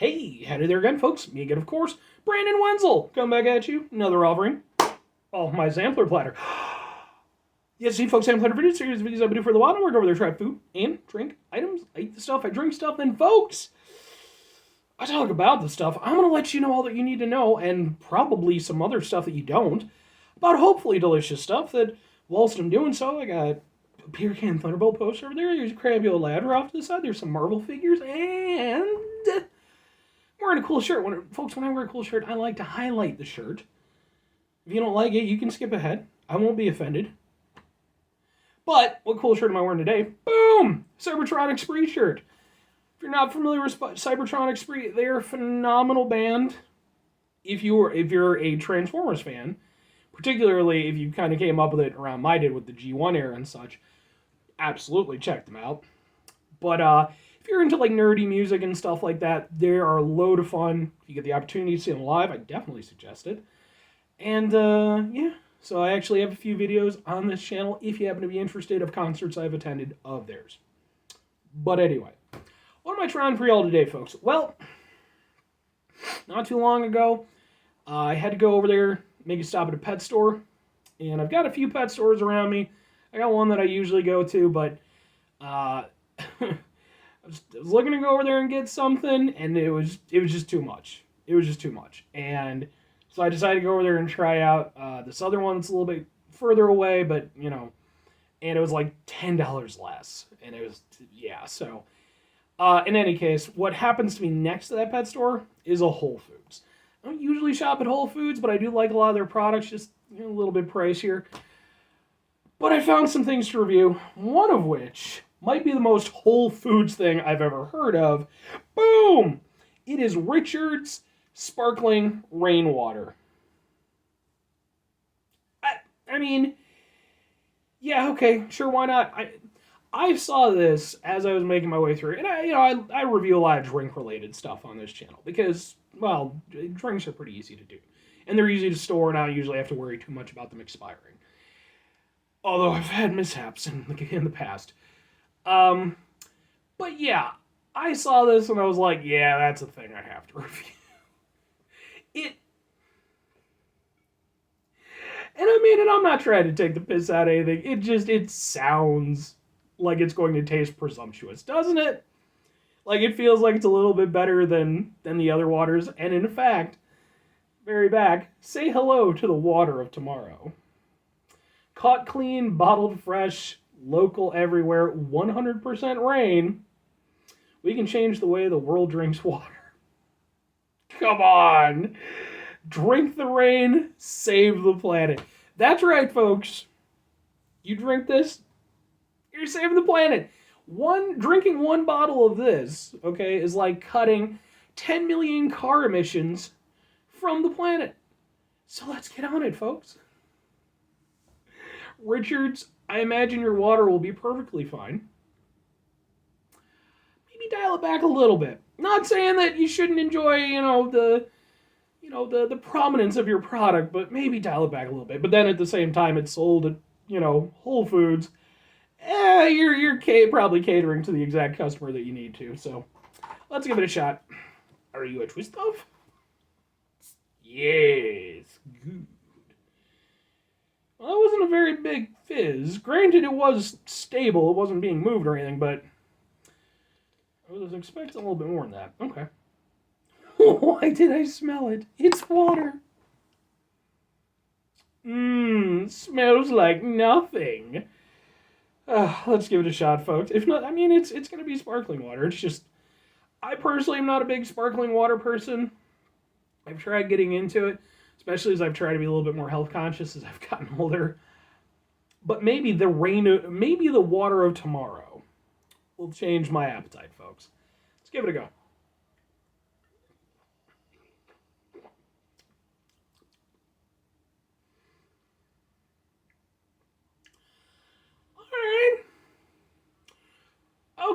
Hey, howdy there again, folks. Me again, of course, Brandon Wenzel. Come back at you. Another offering of my sampler platter. Yes, see, folks, sampler video series of videos I do for the while. I work over there, try food and drink items. I eat the stuff, I drink stuff. Then, folks, I talk about the stuff. I'm going to let you know all that you need to know, and probably some other stuff that you don't, about hopefully delicious stuff that, whilst I'm doing so, I got a beer can Thunderbolt poster over there. There's a crabby old ladder off to the side. There's some Marvel figures, and wearing a cool shirt. Folks, when I wear a cool shirt, I like to highlight the shirt. If you don't like it, you can skip ahead. I won't be offended. But what cool shirt am I wearing today? Boom! Cybertronic Spree shirt. If you're not familiar with Cybertronic Spree, they're a phenomenal band. If you're a Transformers fan, particularly if you kind of came up with it around my did with the G1 era and such, absolutely check them out. But if you're into like nerdy music and stuff like that, they are a load of fun. If you get the opportunity to see them live, I definitely suggest it. And yeah, so I actually have a few videos on this channel if you happen to be interested of concerts I've attended of theirs. But anyway, what am I trying for y'all today, folks? Well, not too long ago, I had to go over there, make a stop at a pet store. And I've got a few pet stores around me. I got one that I usually go to, but I was looking to go over there and get something, and it was just too much. It was just too much. And so I decided to go over there and try out this other one that's a little bit further away, but, you know, and it was like $10 less. And it was, yeah, so. In any case, what happens to be next to that pet store is a Whole Foods. I don't usually shop at Whole Foods, but I do like a lot of their products, just a little bit pricier. But I found some things to review, one of which might be the most Whole Foods thing I've ever heard of. Boom! It is Richard's Sparkling Rainwater. I mean, yeah, okay, sure, why not? I saw this as I was making my way through, and I review a lot of drink-related stuff on this channel because, well, drinks are pretty easy to do, and they're easy to store, and I don't usually have to worry too much about them expiring. Although I've had mishaps in the past. But yeah, I saw this and I was like, yeah, that's a thing I have to review. And I mean, and I'm not trying to take the piss out of anything. It sounds like it's going to taste presumptuous, doesn't it? Like, it feels like it's a little bit better than the other waters. And in fact, very back, say hello to the water of tomorrow. Caught clean, bottled fresh, local everywhere, 100% rain. We can change the way the world drinks water. Come on. Drink the rain, save the planet. That's right, folks. You drink this, you're saving the planet. Drinking one bottle of this, okay, is like cutting 10 million car emissions from the planet. So let's get on it, folks. Richards, I imagine your water will be perfectly fine. Maybe dial it back a little bit. Not saying that you shouldn't enjoy, the prominence of your product, but maybe dial it back a little bit. But then at the same time, it's sold at, Whole Foods. You're probably catering to the exact customer that you need to. So let's give it a shot. Are you a twist of? Yes, good. Well, that wasn't a very big fizz. Granted, it was stable. It wasn't being moved or anything, but I was expecting a little bit more than that. Okay. Why did I smell it? It's water. Smells like nothing. Let's give it a shot, folks. If not, I mean, it's going to be sparkling water. It's just, I personally am not a big sparkling water person. I've tried getting into it, especially as I've tried to be a little bit more health conscious as I've gotten older. But maybe the water of tomorrow will change my appetite, folks. Let's give it a go. Alright.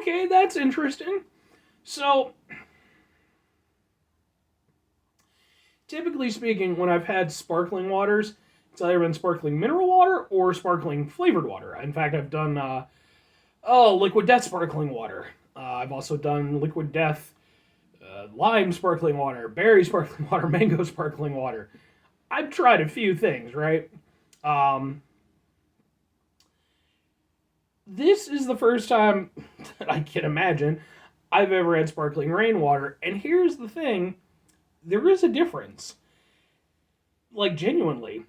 Okay, that's interesting. So, typically speaking, when I've had sparkling waters, it's either been sparkling mineral water or sparkling flavored water. In fact, I've done, Liquid Death sparkling water. I've also done Liquid Death lime sparkling water, berry sparkling water, mango sparkling water. I've tried a few things, right? Um, this is the first time that I can imagine I've ever had sparkling rainwater. And here's the thing, there is a difference. Like, genuinely.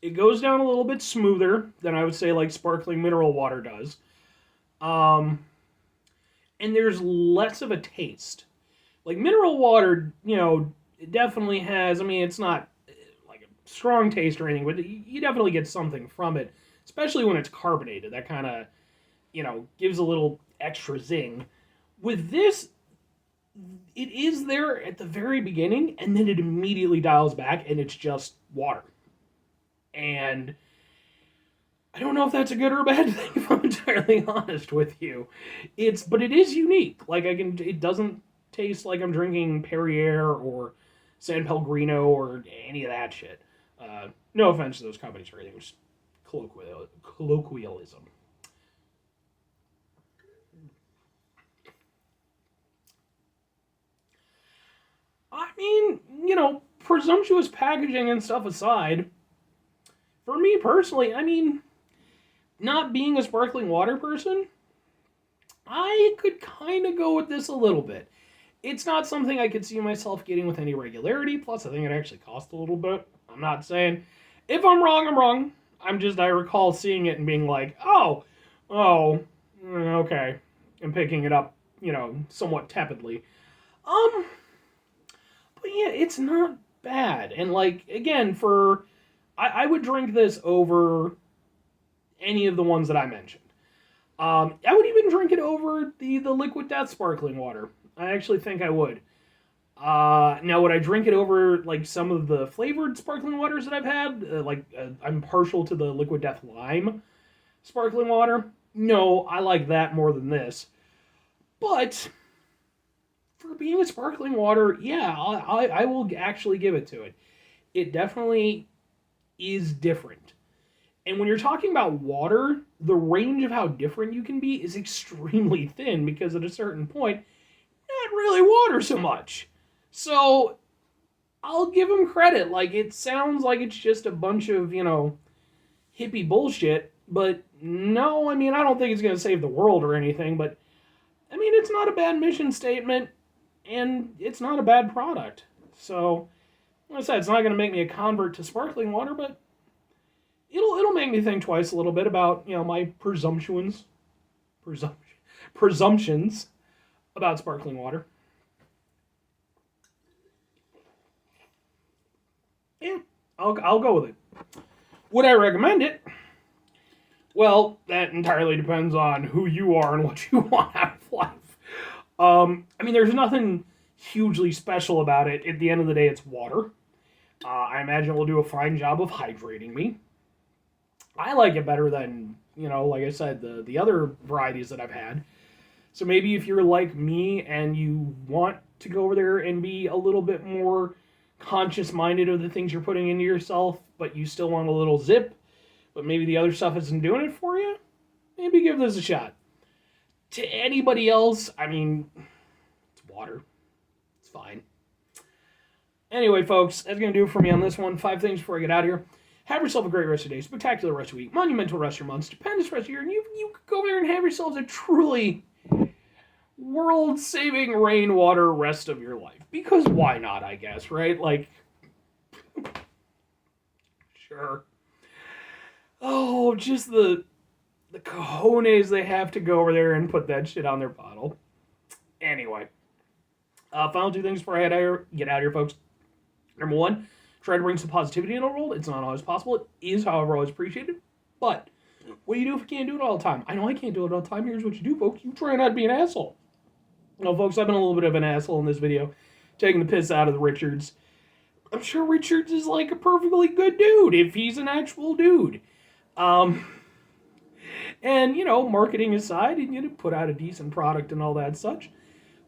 It goes down a little bit smoother than I would say like sparkling mineral water does. Um, and there's less of a taste. Like mineral water, it definitely has, I mean, it's not like a strong taste or anything, but you definitely get something from it, especially when it's carbonated. That kind of, gives a little extra zing. With this, it is there at the very beginning, and then it immediately dials back, and it's just water. And I don't know if that's a good or a bad thing, if I'm entirely honest with you. But it is unique. Like it doesn't taste like I'm drinking Perrier or San Pellegrino or any of that shit. No offense to those companies or anything, it was colloquialism. I mean, presumptuous packaging and stuff aside, for me personally, I mean, not being a sparkling water person, I could kind of go with this a little bit. It's not something I could see myself getting with any regularity. Plus, I think it actually costs a little bit. I'm not saying if I'm wrong, I'm wrong. I recall seeing it and being like, oh, okay, and picking it up, somewhat tepidly. Um, but yeah, it's not bad. And like again, I would drink this over any of the ones that I mentioned. I would even drink it over the Liquid Death sparkling water. I actually think I would. Now, would I drink it over like some of the flavored sparkling waters that I've had? I'm partial to the Liquid Death lime sparkling water. No, I like that more than this. But for being a sparkling water, yeah, I will actually give it to it. It definitely is different. And when you're talking about water, the range of how different you can be is extremely thin because at a certain point, not really water so much. So I'll give them credit. Like, it sounds like it's just a bunch of, hippie bullshit. But no, I mean, I don't think it's going to save the world or anything. But, I mean, it's not a bad mission statement. And it's not a bad product. So, like I said, it's not going to make me a convert to sparkling water, but it'll make me think twice a little bit about my presumptions about sparkling water. Yeah, I'll go with it. Would I recommend it? Well, that entirely depends on who you are and what you want out of life. I mean, there's nothing hugely special about it. At the end of the day, it's water. I imagine it will do a fine job of hydrating me. I like it better than, like I said, the other varieties that I've had. So maybe if you're like me and you want to go over there and be a little bit more conscious-minded of the things you're putting into yourself, but you still want a little zip, but maybe the other stuff isn't doing it for you, maybe give this a shot. To anybody else, I mean, it's water. It's fine. Anyway, folks, that's going to do it for me on this one. 5 things before I get out of here. Have yourself a great rest of your day, spectacular rest of your week, monumental rest of your month, stupendous rest of your year, and you could go there and have yourselves a truly world-saving rainwater rest of your life. Because why not, I guess, right? Like, sure. Oh, just the cojones they have to go over there and put that shit on their bottle. Anyway. Final 2 things before I get out of here, folks. Number 1, try to bring some positivity in the world. It's not always possible. It is, however, always appreciated. But what do you do if you can't do it all the time? I know I can't do it all the time. Here's what you do, folks. You try not to be an asshole. Folks, I've been a little bit of an asshole in this video, taking the piss out of the Richards. I'm sure Richards is like a perfectly good dude, if he's an actual dude. And, marketing aside, and put out a decent product and all that such.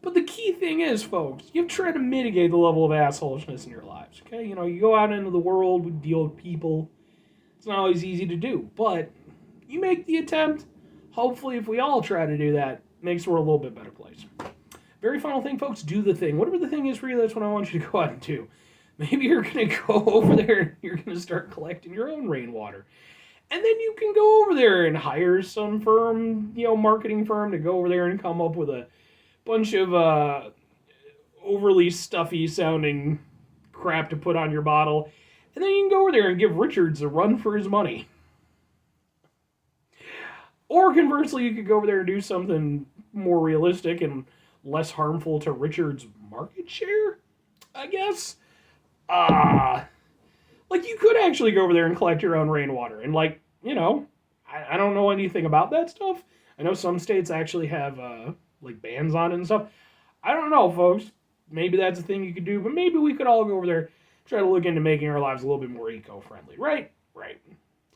But the key thing is, folks, you have to try to mitigate the level of assholishness in your lives, okay? You go out into the world, deal with people. It's not always easy to do, but you make the attempt. hopefully if we all try to do that, makes the world a little bit better place. Very final thing, folks, do the thing. Whatever the thing is for you, that's what I want you to go out and do. Maybe you're going to go over there and you're going to start collecting your own rainwater. And then you can go over there and hire some firm, marketing firm to go over there and come up with a bunch of overly stuffy sounding crap to put on your bottle. And then you can go over there and give Richards a run for his money. Or conversely, you could go over there and do something more realistic and less harmful to Richard's market share, I guess. Like, you could actually go over there and collect your own rainwater. And, I don't know anything about that stuff. I know some states actually have, bans on it and stuff. I don't know, folks. Maybe that's a thing you could do, but maybe we could all go over there, try to look into making our lives a little bit more eco-friendly. Right? Right.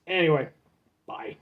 Anyway, bye.